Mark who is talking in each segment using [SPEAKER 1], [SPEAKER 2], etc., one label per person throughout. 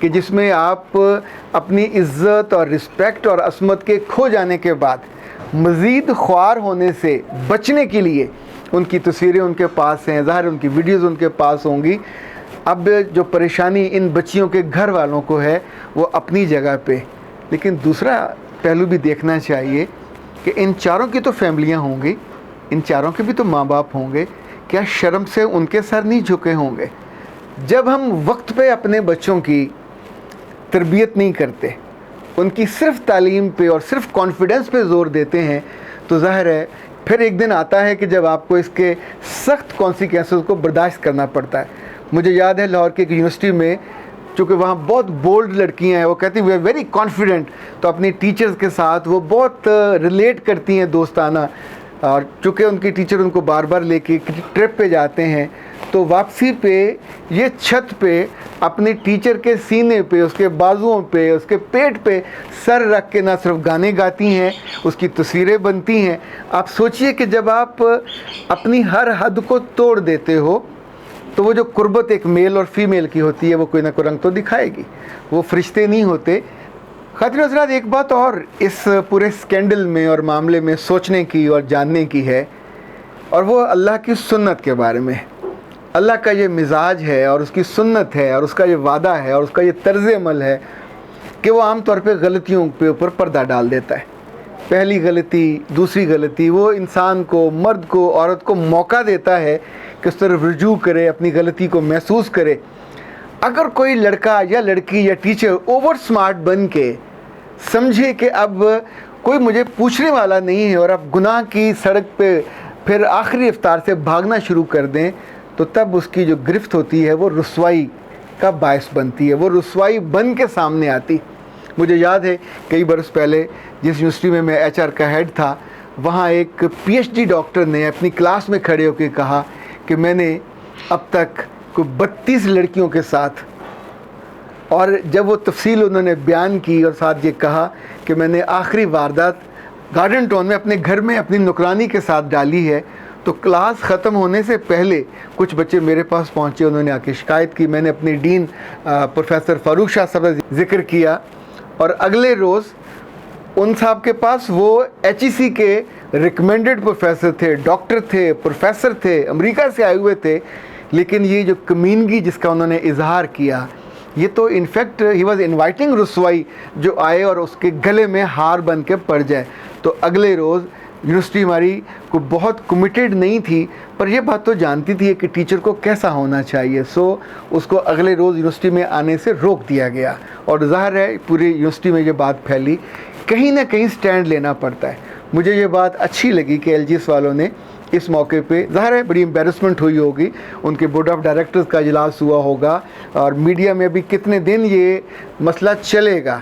[SPEAKER 1] کہ جس میں آپ اپنی عزت اور رسپیکٹ اور عصمت کے کھو جانے کے بعد مزید خوار ہونے سے بچنے کے لیے ان کی تصویریں ان کے پاس ہیں، ظاہر ان کی ویڈیوز ان کے پاس ہوں گی. اب جو پریشانی ان بچیوں کے گھر والوں کو ہے وہ اپنی جگہ پہ، لیکن دوسرا پہلو بھی دیکھنا چاہیے کہ ان چاروں کی تو فیملیاں ہوں گی، ان چاروں کے بھی تو ماں باپ ہوں گے. کیا شرم سے ان کے سر نہیں جھکے ہوں گے؟ جب ہم وقت پہ اپنے بچوں کی تربیت نہیں کرتے، ان کی صرف تعلیم پہ اور صرف کانفیڈنس پہ زور دیتے ہیں، تو ظاہر ہے پھر ایک دن آتا ہے کہ جب آپ کو اس کے سخت کانسیکوینسز کو برداشت کرنا پڑتا ہے. مجھے یاد ہے لاہور کی ایک یونیورسٹی میں، چونکہ وہاں بہت بولڈ لڑکیاں ہیں، وہ کہتی ہیں وی آر ویری کانفیڈنٹ، تو اپنی ٹیچرز کے ساتھ وہ بہت ریلیٹ کرتی ہیں دوستانہ. اور چونکہ ان کی ٹیچر ان کو بار بار لے کے ٹرپ پہ جاتے ہیں، تو واپسی پہ یہ چھت پہ اپنے ٹیچر کے سینے پہ، اس کے بازوؤں پہ، اس کے پیٹ پہ سر رکھ کے نہ صرف گانے گاتی ہیں، اس کی تصویریں بنتی ہیں. آپ سوچئے کہ جب آپ اپنی ہر حد کو توڑ دیتے ہو تو وہ جو قربت ایک میل اور فیمیل کی ہوتی ہے وہ کوئی نہ کوئی رنگ تو دکھائے گی، وہ فرشتے نہیں ہوتے. خاطر حضرات، ایک بات اور اس پورے سکینڈل میں اور معاملے میں سوچنے کی اور جاننے کی ہے، اور وہ اللہ کی سنت کے بارے میں. اللہ کا یہ مزاج ہے اور اس کی سنت ہے اور اس کا یہ وعدہ ہے اور اس کا یہ طرز عمل ہے کہ وہ عام طور پہ غلطیوں کے اوپر پردہ ڈال دیتا ہے. پہلی غلطی، دوسری غلطی، وہ انسان کو، مرد کو، عورت کو موقع دیتا ہے کہ اس طرف رجوع کرے، اپنی غلطی کو محسوس کرے. اگر کوئی لڑکا یا لڑکی یا ٹیچر اوور سمارٹ بن کے سمجھے کہ اب کوئی مجھے پوچھنے والا نہیں ہے اور اب گناہ کی سڑک پہ پھر آخری رفتار سے بھاگنا شروع کر دیں، تو تب اس کی جو گرفت ہوتی ہے وہ رسوائی کا باعث بنتی ہے، وہ رسوائی بن کے سامنے آتی. مجھے یاد ہے کئی برس پہلے جس یونیورسٹی میں میں ایچ آر کا ہیڈ تھا، وہاں ایک پی ایچ ڈی ڈاکٹر نے اپنی کلاس میں کھڑے ہو کے کہا کہ میں نے اب تک کوئی 32 لڑکیوں کے ساتھ، اور جب وہ تفصیل انہوں نے بیان کی اور ساتھ یہ کہا کہ میں نے آخری واردات گارڈن ٹاؤن میں اپنے گھر میں اپنی نوکرانی کے ساتھ ڈالی ہے، تو کلاس ختم ہونے سے پہلے کچھ بچے میرے پاس پہنچے، انہوں نے آ کے شکایت کی. میں نے اپنے ڈین پروفیسر فاروق شاہ صاحب کا ذکر کیا، اور اگلے روز ان صاحب کے پاس وہ ایچ ای سی کے ریکمینڈڈ پروفیسر تھے، ڈاکٹر تھے، پروفیسر تھے، امریکہ سے آئے ہوئے تھے. لیکن یہ جو کمینگی جس کا انہوں نے اظہار کیا، یہ تو انفیکٹ ہی واز انوائٹنگ رسوائی، جو آئے اور اس کے گلے میں ہار بن کے پڑ جائے. تو اگلے روز یونیورسٹی ہماری کو بہت کمیٹیڈ نہیں تھی، پر یہ بات تو جانتی تھی کہ ٹیچر کو کیسا ہونا چاہیے، سو اس کو اگلے روز یونیورسٹی میں آنے سے روک دیا گیا. اور ظاہر ہے پوری یونیورسٹی میں یہ بات پھیلی. کہیں نہ کہیں سٹینڈ لینا پڑتا ہے. مجھے یہ بات اچھی لگی کہ ایل جی ایس والوں نے اس موقع پہ، ظاہر ہے بڑی امبیرسمنٹ ہوئی ہوگی، ان کے بورڈ آف ڈائریکٹرز کا اجلاس ہوا ہوگا، اور میڈیا میں بھی کتنے دن یہ مسئلہ چلے گا.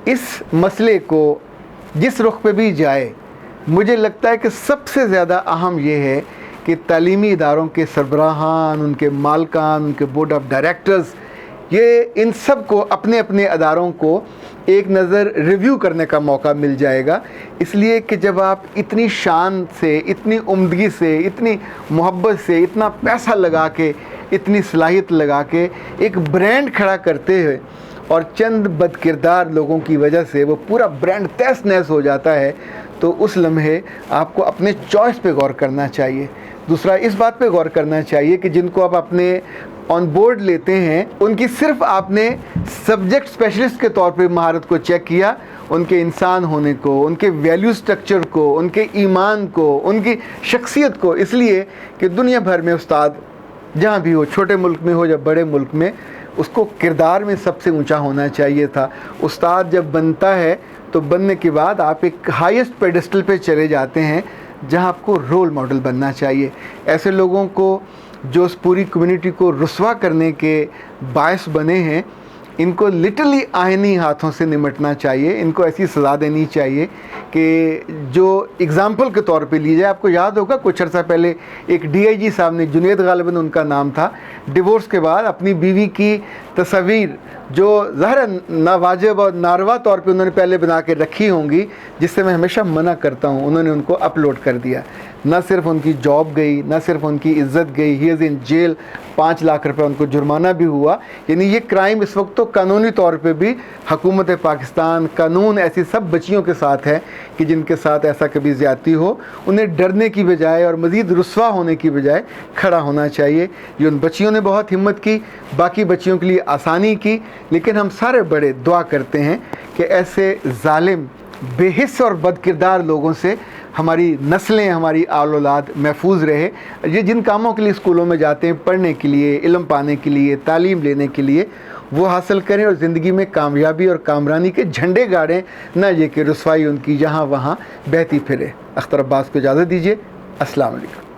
[SPEAKER 1] اس مسئلے کو جس رخ پہ بھی جائے، مجھے لگتا ہے کہ سب سے زیادہ اہم یہ ہے کہ تعلیمی اداروں کے سربراہان، ان کے مالکان، ان کے بورڈ آف ڈائریکٹرز، یہ ان سب کو اپنے اپنے اداروں کو ایک نظر ریویو کرنے کا موقع مل جائے گا. اس لیے کہ جب آپ اتنی شان سے، اتنی عمدگی سے، اتنی محبت سے، اتنا پیسہ لگا کے، اتنی صلاحیت لگا کے ایک برانڈ کھڑا کرتے ہیں، اور چند بد کردار لوگوں کی وجہ سے وہ پورا برانڈ تہس نہس ہو جاتا ہے، تو اس لمحے آپ کو اپنے چوائس پہ غور کرنا چاہیے. دوسرا اس بات پہ غور کرنا چاہیے کہ جن کو آپ اپنے آن بورڈ لیتے ہیں، ان کی صرف آپ نے سبجیکٹ اسپیشلسٹ کے طور پہ مہارت کو چیک کیا، ان کے انسان ہونے کو، ان کے ویلیو سٹرکچر کو، ان کے ایمان کو، ان کی شخصیت کو. اس لیے کہ دنیا بھر میں استاد جہاں بھی ہو، چھوٹے ملک میں ہو یا بڑے ملک میں، اس کو کردار میں سب سے اونچا ہونا چاہیے تھا. استاد جب بنتا ہے تو بننے کے بعد آپ ایک ہائیسٹ پیڈسٹل پہ چلے جاتے ہیں جہاں آپ کو رول ماڈل بننا چاہیے. ایسے لوگوں کو جو اس پوری کمیونٹی کو رسوا کرنے کے باعث بنے ہیں، ان کو لٹرلی آئینی ہاتھوں سے نمٹنا چاہیے. ان کو ایسی سزا دینی چاہیے کہ جو اگزامپل کے طور پہ لی جائے. آپ کو یاد ہوگا کچھ عرصہ پہلے ایک ڈی آئی جی صاحب نے، جنید غالباً ان کا نام تھا، ڈیورس کے بعد اپنی بیوی کی تصاویر جو ظاہر ناواجب اور ناروا طور پہ انہوں نے پہلے بنا کے رکھی ہوں گی، جس سے میں ہمیشہ منع کرتا ہوں، انہوں نے ان کو اپلوڈ کر دیا. نہ صرف ان کی جاب گئی، نہ صرف ان کی عزت گئی، ہی از ان جیل، 5 لاکھ روپے ان کو جرمانہ بھی ہوا. یعنی یہ کرائم اس وقت تو قانونی طور پہ بھی حکومت پاکستان، قانون ایسی سب بچیوں کے ساتھ ہے کہ جن کے ساتھ ایسا کبھی زیادتی ہو، انہیں ڈرنے کی بجائے اور مزید رسوا ہونے کی بجائے کھڑا ہونا چاہیے. یہ ان بچیوں نے بہت ہمت کی، باقی بچیوں کے لیے آسانی کی، لیکن ہم سارے بڑے دعا کرتے ہیں کہ ایسے ظالم، بے حس اور بد کردار لوگوں سے ہماری نسلیں، ہماری آل اولاد محفوظ رہے. یہ جن کاموں کے لیے اسکولوں میں جاتے ہیں، پڑھنے کے لیے، علم پانے کے لیے، تعلیم لینے کے لیے، وہ حاصل کریں اور زندگی میں کامیابی اور کامرانی کے جھنڈے گاڑیں، نہ یہ کہ رسوائی ان کی یہاں وہاں بہتی پھرے. اختر عباس کو اجازت دیجیے. السلام علیکم.